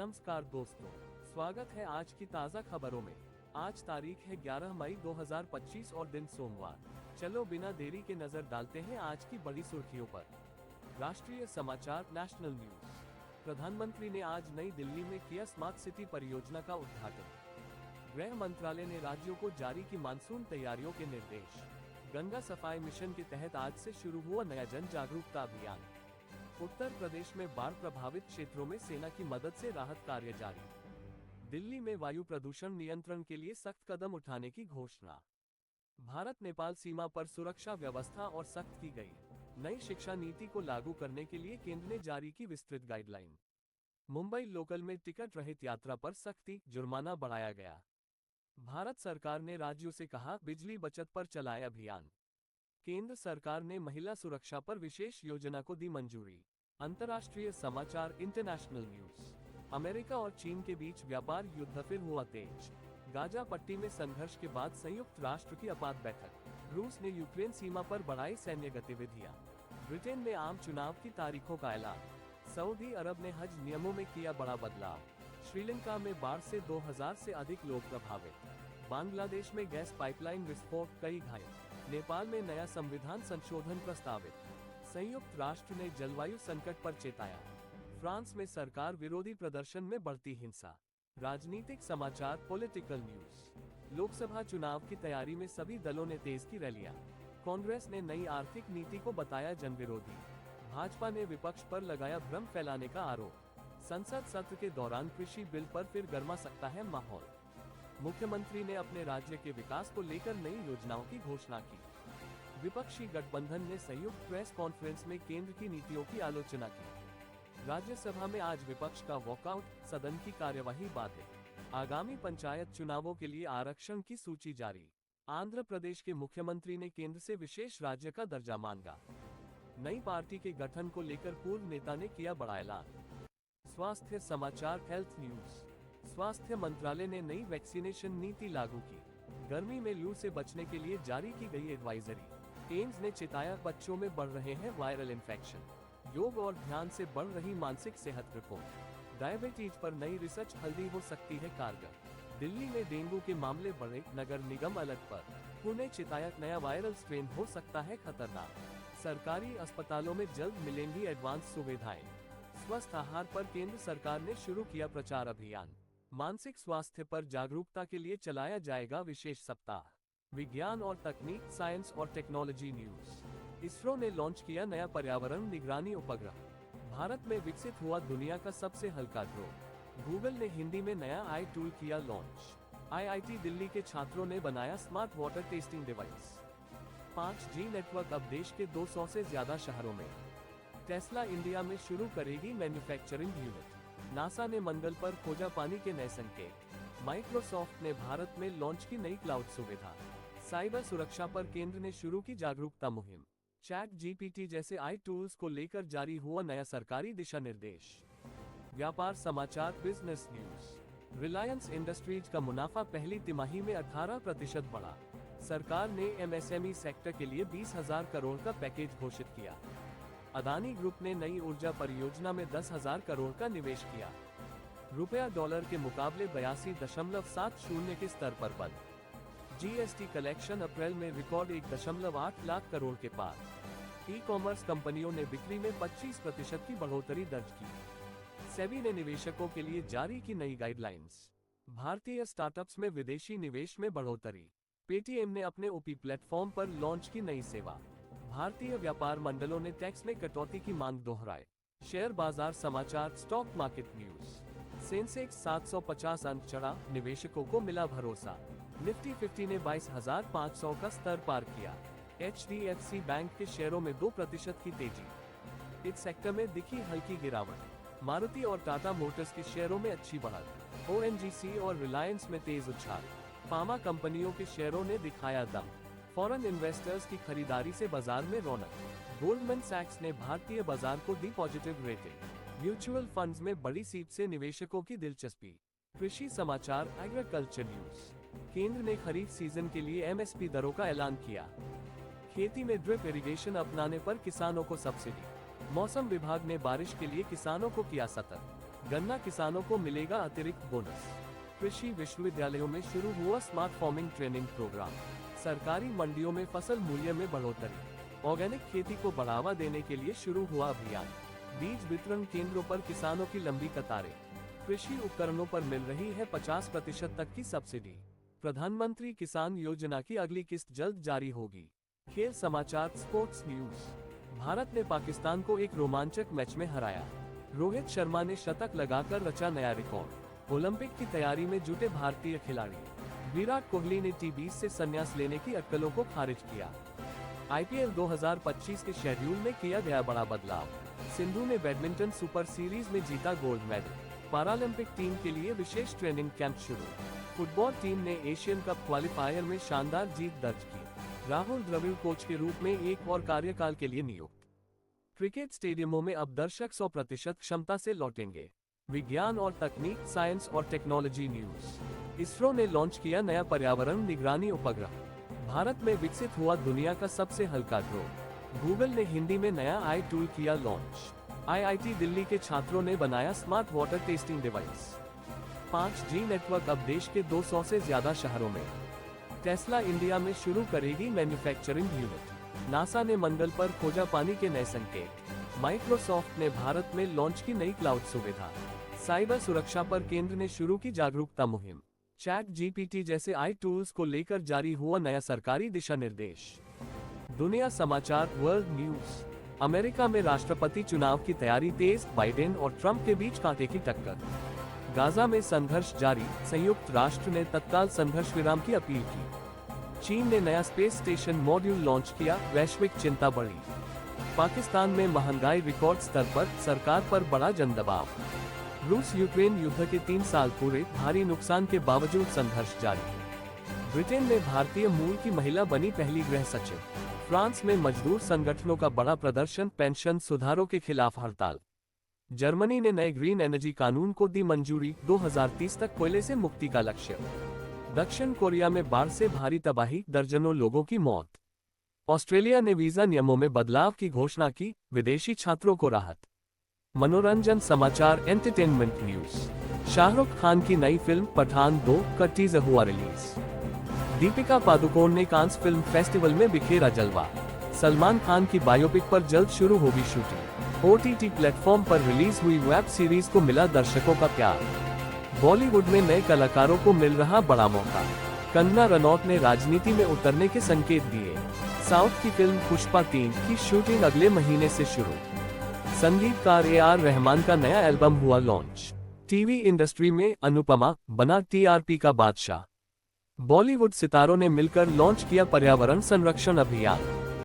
नमस्कार दोस्तों, स्वागत है आज की ताज़ा खबरों में। आज तारीख है 11 मई 2025 और दिन सोमवार। चलो बिना देरी के नजर डालते हैं आज की बड़ी सुर्खियों पर। राष्ट्रीय समाचार नेशनल न्यूज। प्रधानमंत्री ने आज नई दिल्ली में किया स्मार्ट सिटी परियोजना का उद्घाटन। गृह मंत्रालय ने राज्यों को जारी की मानसून तैयारियों के निर्देश। गंगा सफाई मिशन के तहत आज से शुरू हुआ नया जन जागरूकता अभियान। उत्तर प्रदेश में बाढ़ प्रभावित क्षेत्रों में सेना की मदद से राहत कार्य जारी। दिल्ली में वायु प्रदूषण नियंत्रण के लिए सख्त कदम उठाने की घोषणा। भारत नेपाल सीमा पर सुरक्षा व्यवस्था और सख्त की गई। नई शिक्षा नीति को लागू करने के लिए केंद्र ने जारी की विस्तृत गाइडलाइन। मुंबई लोकल में टिकट रहित यात्रा पर सख्ती, जुर्माना बढ़ाया गया। भारत सरकार ने राज्यों से कहा, बिजली बचत पर चलाए अभियान। केंद्र सरकार ने महिला सुरक्षा पर विशेष योजना को दी मंजूरी। अंतर्राष्ट्रीय समाचार इंटरनेशनल न्यूज। अमेरिका और चीन के बीच व्यापार युद्ध फिर हुआ तेज। गाजा पट्टी में संघर्ष के बाद संयुक्त राष्ट्र की आपात बैठक। रूस ने यूक्रेन सीमा पर बढ़ाई सैन्य गतिविधियां। ब्रिटेन में आम चुनाव की तारीखों का ऐलान। सऊदी अरब ने हज नियमों में किया बड़ा बदलाव। श्रीलंका में बाढ़ से 2000 से अधिक लोग प्रभावित। बांग्लादेश में गैस पाइपलाइन विस्फोट, कई घायल। नेपाल में नया संविधान संशोधन प्रस्तावित। संयुक्त राष्ट्र ने जलवायु संकट पर चेताया। फ्रांस में सरकार विरोधी प्रदर्शन में बढ़ती हिंसा। राजनीतिक समाचार पॉलिटिकल न्यूज। लोकसभा चुनाव की तैयारी में सभी दलों ने तेज की रैलियां। कांग्रेस ने नई आर्थिक नीति को बताया जनविरोधी। भाजपा ने विपक्ष पर लगाया भ्रम फैलाने का आरोप। संसद सत्र के दौरान कृषि बिल पर फिर गर्मा सकता है माहौल। मुख्यमंत्री ने अपने राज्य के विकास को लेकर नई योजनाओं की घोषणा की। विपक्षी गठबंधन ने संयुक्त प्रेस कॉन्फ्रेंस में केंद्र की नीतियों की आलोचना की। राज्यसभा में आज विपक्ष का वॉकआउट, सदन की कार्यवाही बाधित। आगामी पंचायत चुनावों के लिए आरक्षण की सूची जारी। आंध्र प्रदेश के मुख्यमंत्री ने केंद्र से विशेष राज्य का दर्जा मांगा। नई पार्टी के गठन को लेकर पूर्व नेता ने किया बड़ा ऐलान। स्वास्थ्य समाचार हेल्थ न्यूज। स्वास्थ्य मंत्रालय ने नई वैक्सीनेशन नीति लागू की। गर्मी में लू से बचने के लिए जारी की गई एडवाइजरी। एम्स ने चेताया, बच्चों में बढ़ रहे हैं वायरल इन्फेक्शन। योग और ध्यान से बढ़ रही मानसिक सेहत रिपोर्ट। डायबिटीज पर नई रिसर्च, हल्दी हो सकती है कारगर। दिल्ली में डेंगू के मामले बढ़े, नगर निगम अलर्ट पर। पुणे चेताया, नया वायरल स्ट्रेन हो सकता है खतरनाक। सरकारी अस्पतालों में जल्द मिलेंगी एडवांस सुविधाएं। स्वस्थ आहार पर केंद्र सरकार ने शुरू किया प्रचार अभियान। मानसिक स्वास्थ्य पर जागरूकता के लिए चलाया जाएगा विशेष सप्ताह। विज्ञान और तकनीक, साइंस और टेक्नोलॉजी न्यूज। इसरो ने लॉन्च किया नया पर्यावरण निगरानी उपग्रह। भारत में विकसित हुआ दुनिया का सबसे हल्का ड्रोन। गूगल ने हिंदी में नया आई टूल किया लॉन्च। IIT दिल्ली के छात्रों ने बनाया smart water testing device. 5G network अब देश के 200 से ज्यादा शहरों में। टेस्ला इंडिया में शुरू करेगी मैन्युफैक्चरिंग यूनिट। नासा ने मंगल पर खोजा पानी के नए संकेत। माइक्रोसॉफ्ट ने भारत में लॉन्च की नई क्लाउड सुविधा। साइबर सुरक्षा पर केंद्र ने शुरू की जागरूकता मुहिम। ChatGPT जैसे आई टूल्स को लेकर जारी हुआ नया सरकारी दिशा निर्देश। व्यापार समाचार बिजनेस न्यूज। रिलायंस इंडस्ट्रीज का मुनाफा पहली तिमाही में 18% बढ़ा। सरकार ने MSME सेक्टर के लिए 20,000 करोड़ का पैकेज घोषित किया। अदानी ग्रुप ने नई ऊर्जा परियोजना में 10,000 करोड़ का निवेश किया। रुपया डॉलर के मुकाबले 82.70 के स्तर पर बंद। GST कलेक्शन अप्रैल में रिकॉर्ड 1.8 लाख करोड़ के पार। ई-कॉमर्स कंपनियों ने बिक्री में 25% की बढ़ोतरी दर्ज की। सेबी ने निवेशकों के लिए जारी की नई गाइडलाइंस। भारतीय स्टार्टअप्स में विदेशी निवेश में बढ़ोतरी। पेटीएम ने अपने OP प्लेटफॉर्म पर लॉन्च की नई सेवा। भारतीय व्यापार मंडलों ने टैक्स में कटौती की मांग दोहराई। शेयर बाजार समाचार स्टॉक मार्केट न्यूज। सेंसेक्स 750 अंक चढ़ा, निवेशकों को मिला भरोसा। निफ्टी 50 ने 22,500 का स्तर पार किया। HDFC बैंक के शेयरों में 2% की तेजी। इस सेक्टर में दिखी हल्की गिरावट। मारुति और टाटा मोटर्स के शेयरों में अच्छी बढ़त। ONGC और रिलायंस में तेज उछाल। फार्मा कंपनियों के शेयरों ने दिखाया दम। फॉरेन इन्वेस्टर्स की खरीदारी से बाजार में रौनक। गोल्डमैन सैक्स ने भारतीय बाजार को the positive rating. Mutual funds में बड़ी सीट से निवेशकों की दिलचस्पी। कृषि समाचार एग्रीकल्चर न्यूज। केंद्र ने खरीफ सीजन के लिए MSP दरों का ऐलान किया। खेती में ड्रिप इरिगेशन अपनाने पर किसानों को सब्सिडी। मौसम विभाग ने बारिश के लिए किसानों को किया सतर्क। गन्ना किसानों को मिलेगा अतिरिक्त बोनस। कृषि विश्वविद्यालयों में शुरू हुआ स्मार्ट फार्मिंग ट्रेनिंग प्रोग्राम। सरकारी मंडियों में फसल मूल्य में बढ़ोतरी। ऑर्गेनिक खेती को बढ़ावा देने के लिए शुरू हुआ अभियान। बीज वितरण केंद्रों पर किसानों की लंबी कतारें। कृषि उपकरणों पर मिल रही है 50% तक की सब्सिडी। प्रधानमंत्री किसान योजना की अगली किस्त जल्द जारी होगी। खेल समाचार स्पोर्ट्स न्यूज। भारत ने पाकिस्तान को एक रोमांचक मैच में हराया। रोहित शर्मा ने शतक लगाकर रचा नया रिकॉर्ड। ओलंपिक की तैयारी में जुटे भारतीय खिलाड़ी। विराट कोहली ने टी20 से संन्यास लेने की अटकलों को खारिज किया। आईपीएल 2025 के शेड्यूल में किया गया बड़ा बदलाव। सिंधु ने बैडमिंटन सुपर सीरीज में जीता गोल्ड मेडल। पैरालंपिक टीम के लिए विशेष ट्रेनिंग कैंप शुरू। फुटबॉल टीम ने एशियन कप क्वालिफायर में शानदार जीत दर्ज की। राहुल द्रविड़ कोच के रूप में एक और कार्यकाल के लिए नियुक्त। क्रिकेट स्टेडियमों में अब दर्शक 100% क्षमता से लौटेंगे। विज्ञान और तकनीक, साइंस और टेक्नोलॉजी न्यूज। इसरो ने लॉन्च किया नया पर्यावरण निगरानी उपग्रह। भारत में विकसित हुआ दुनिया का सबसे हल्का ड्रोन। गूगल ने हिंदी में नया आई टूल किया लॉन्च। आईआईटी दिल्ली के छात्रों ने बनाया smart water testing device. 5G network अब देश के 200 से ज्यादा शहरों में। टेस्ला इंडिया में शुरू करेगी मैन्युफैक्चरिंग यूनिट। नासा ने मंगल पर खोजा पानी के नए संकेत। माइक्रोसॉफ्ट ने भारत में लॉन्च की नई क्लाउड सुविधा। साइबर सुरक्षा पर केंद्र ने शुरू की जागरूकता मुहिम। ChatGPT जैसे आई टूल्स को लेकर जारी हुआ नया सरकारी दिशा निर्देश। दुनिया समाचार वर्ल्ड न्यूज। अमेरिका में राष्ट्रपति चुनाव की तैयारी तेज। बाइडेन और ट्रंप के बीच कांटे की टक्कर। गाजा में संघर्ष जारी। संयुक्त राष्ट्र ने तत्काल संघर्ष विराम की अपील की। चीन ने नया स्पेस स्टेशन मॉड्यूल लॉन्च किया। वैश्विक चिंता बढ़ी। पाकिस्तान में महंगाई रिकॉर्ड स्तर पर, सरकार पर बड़ा जन दबाव। रूस यूक्रेन युद्ध के 3 साल पूरे। भारी नुकसान के बावजूद संघर्ष जारी। ब्रिटेन में भारतीय मूल की महिला बनी पहली गृह सचिव। फ्रांस में मजदूर संगठनों का बड़ा प्रदर्शन। पेंशन सुधारों के खिलाफ हड़ताल। जर्मनी ने नए ग्रीन एनर्जी कानून को दी मंजूरी। 2030 तक कोयले से मुक्ति का लक्ष्य। दक्षिण कोरिया में बाढ़ से भारी तबाही। दर्जनों लोगों की मौत। ऑस्ट्रेलिया ने वीजा नियमों में बदलाव की घोषणा की। विदेशी छात्रों को राहत। मनोरंजन समाचार एंटरटेनमेंट न्यूज। शाहरुख खान की नई फिल्म पठान 2 का टीजर हुआ रिलीज। दीपिका पादुकोण ने कांस फिल्म फेस्टिवल में बिखेरा जलवा। सलमान खान की बायोपिक पर जल्द शुरू होगी शूटिंग। OTT प्लेटफॉर्म पर रिलीज हुई वेब सीरीज को मिला दर्शकों का प्यार। बॉलीवुड में नए कलाकारों को मिल रहा बड़ा मौका। कंगना रनौत ने राजनीति में उतरने के संकेत दिए। साउथ की फिल्म पुष्पा 3 की शूटिंग अगले महीने से शुरू। संगीतकार AR रहमान का नया एल्बम हुआ लॉन्च। टीवी इंडस्ट्री में अनुपमा बना TRP का बादशाह। बॉलीवुड सितारों ने मिलकर लॉन्च किया पर्यावरण संरक्षण अभियान।